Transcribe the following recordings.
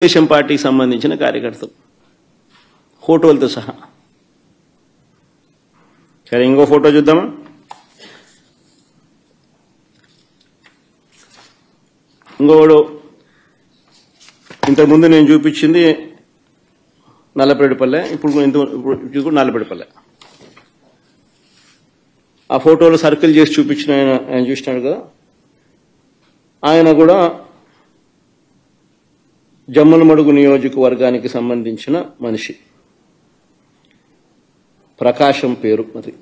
తెలుగుదేశం పార్టీకి సంబంధించిన కార్యకర్తలు ఫోటోలతో సహా. సరే, ఇంకో ఫోటో చూద్దామా? ఇంకోడు ఇంతకుముందు నేను చూపించింది నల్లపరెడ్డిపల్లె, ఇప్పుడు నల్లపరెడ్డిపల్లె. ఆ ఫోటోలు సర్కిల్ చేసి చూపించిన ఆయన చూసినాడు కదా, ఆయన కూడా జమ్మలమడుగు నియోజకవర్గానికి సంబంధించిన మనిషి. ప్రకాశం పేరు అది.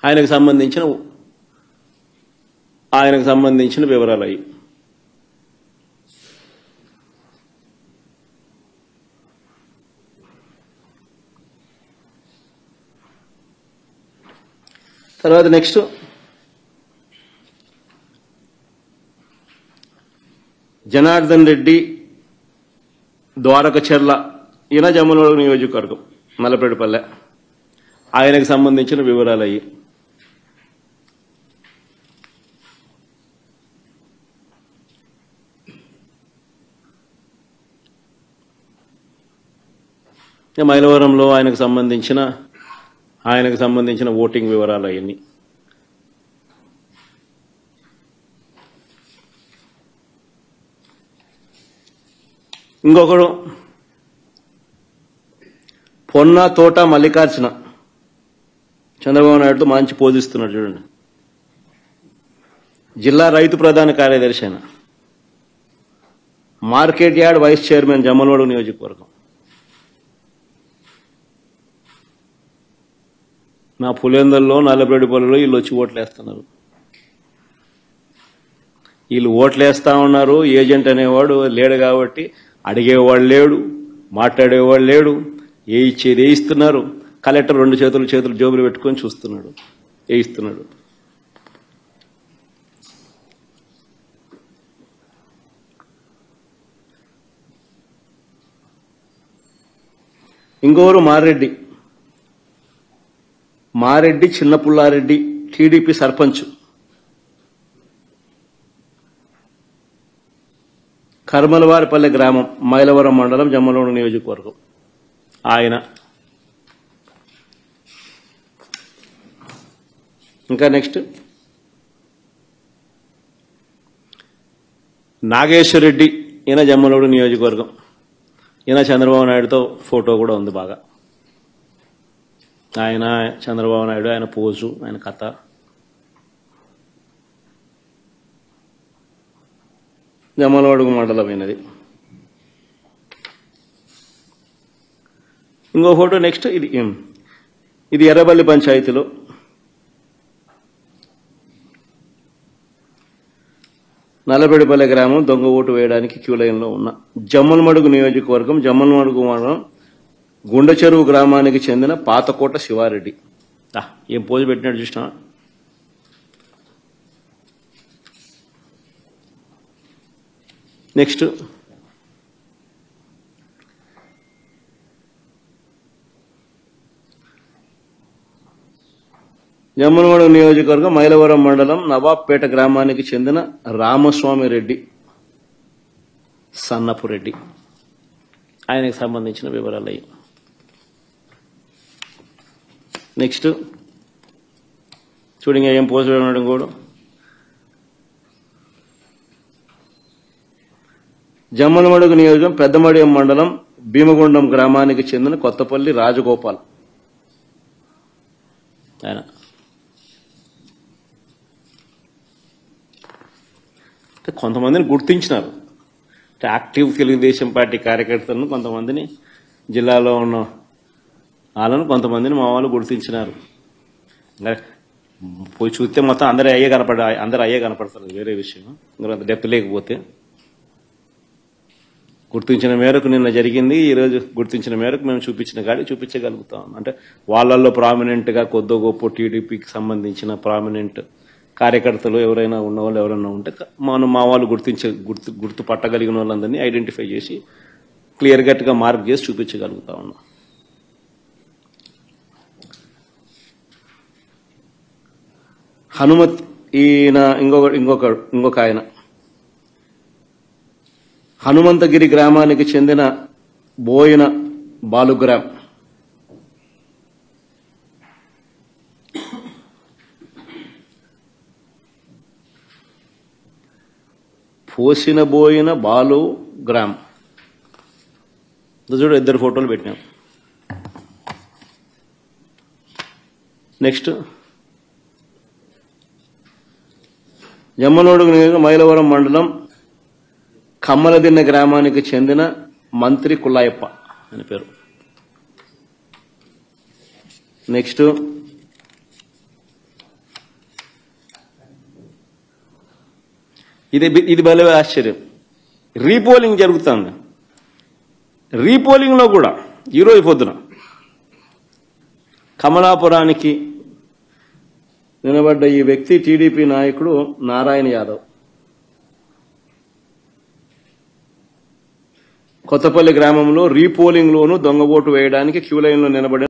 ఆయనకు సంబంధించిన వివరాలు అయ్యి. తర్వాత నెక్స్ట్ జనార్దన్ రెడ్డి ద్వారకచెర్ల, ఈయన జమ్మలమడుగు నియోజకవర్గం నల్లపరెడ్డిపల్లె. ఆయనకు సంబంధించిన వివరాలు అయ్యి. మైలవరంలో ఆయనకు సంబంధించిన ఓటింగ్ వివరాలు అవన్నీ. ఇంకొకడు పొన్న తోట మల్లికార్జున, చంద్రబాబు నాయుడుతో మంచి పోజిస్తున్నాడు చూడండి. జిల్లా రైతు ప్రధాన కార్యదర్శి అయిన, market yard vice chairman Jammalamadugu నియోజకవర్గం. నా పులివెందుల్లో నల్లపరెడ్డిపల్లెలో వీళ్ళు వచ్చి ఓట్లేస్తున్నారు. వీళ్ళు ఓట్లేస్తా ఉన్నారు. ఏజెంట్ అనేవాడు లేడు కాబట్టి అడిగేవాడు లేడు, మాట్లాడేవాడు లేడు. ఏ ఇచ్చేది వేయిస్తున్నారు. కలెక్టర్ రెండు చేతులు జోబులు పెట్టుకొని చూస్తున్నాడు, వేయిస్తున్నాడు. ఇంకొకరు మారెడ్డి చిన్నపుల్లారెడ్డి, టీడీపీ సర్పంచ్, కర్మలవారిపల్లె గ్రామం, మైలవరం మండలం, జమ్మలమడుగు నియోజకవర్గం. ఆయన ఇంకా నెక్స్ట్ నాగేశ్వరరెడ్డి, ఈయన జమ్మలమడుగు నియోజకవర్గం. ఈయన చంద్రబాబు నాయుడుతో ఫోటో కూడా ఉంది బాగా. ఆయన చంద్రబాబు నాయుడు, ఆయన పోజు, ఆయన కథ. జమ్మలమడుగు మండలం అయినది. ఇంకో ఫోటో నెక్స్ట్ ఇది ఎర్రబల్లి పంచాయతీలో నల్లపరెడ్డిపల్లె గ్రామం దొంగ ఓటు వేయడానికి క్యూ లైన్లో ఉన్న జమ్మలమడుగు నియోజకవర్గం, జమ్మలమడుగు మండలం గుండెచెరువు గ్రామానికి చెందిన పాతకోట శివారెడ్డి. ఏం పోజు పెట్టినట్టు చూసినా. నెక్స్ట్ జమ్మలమడుగు నియోజకవర్గం మైలవరం మండలం నవాబ్పేట గ్రామానికి చెందిన రామస్వామి రెడ్డి, సన్నపు రెడ్డి. ఆయనకు సంబంధించిన వివరాలు అయ్యి. నెక్స్ట్ చూడండి ఏం పోస్ట్ చేయడం కూడా. జమ్మలమడుగు నియోజకవర్గం పెద్దమడియం మండలం భీమగుండం గ్రామానికి చెందిన కొత్తపల్లి రాజగోపాల్. ఆయన కొంతమందిని గుర్తించినారు. యాక్టివ్ తెలుగుదేశం పార్టీ కార్యకర్తలను కొంతమందిని, జిల్లాలో ఉన్న వాళ్ళను కొంతమందిని మా వాళ్ళు గుర్తించినారు. పోయి చూస్తే మొత్తం అందరూ అయ్యే కనపడతారు. వేరే విషయం, అంత డెప్త్ లేకపోతే. గుర్తించిన మేరకు నిన్న జరిగింది. ఈరోజు గుర్తించిన మేరకు మేము చూపించగలుగుతాం. అంటే వాళ్ళల్లో ప్రామినెంట్గా కొద్దో గొప్ప టీడీపీకి సంబంధించిన ప్రామినెంట్ కార్యకర్తలు ఎవరైనా ఉన్నవాళ్ళు ఎవరైనా ఉంటే మా వాళ్ళు గుర్తుపట్టగలిగిన వాళ్ళందరినీ ఐడెంటిఫై చేసి క్లియర్ కట్గా మార్క్ చేసి చూపించగలుగుతా ఉన్నాం. హనుమత్, ఈయన ఇంకొక ఆయన హనుమంతగిరి గ్రామానికి చెందిన బోయిన బాలుగ్రామ్ పోసిన బోయిన బాలుగ్రామ్ చూడు, ఇద్దరు ఫోటోలు పెట్టినాం. నెక్స్ట్ జమ్మనోడు మైలవరం మండలం కమ్మలదిన్న గ్రామానికి చెందిన మంత్రి కుల్లాయప్ప అని పేరు. నెక్స్ట్ ఇది భలే ఆశ్చర్యం. రీపోలింగ్ జరుగుతుంది. రీపోలింగ్ లో కూడా ఈరోజు పొద్దున కమలాపురానికి నిలబడ్డ ఈ వ్యక్తి టీడీపీ నాయకుడు నారాయణ యాదవ్. కొత్తపల్లి గ్రామంలో రీపోలింగ్ లోను దొంగ ఓటు వేయడానికి క్యూ లైన్ లో నిలబడి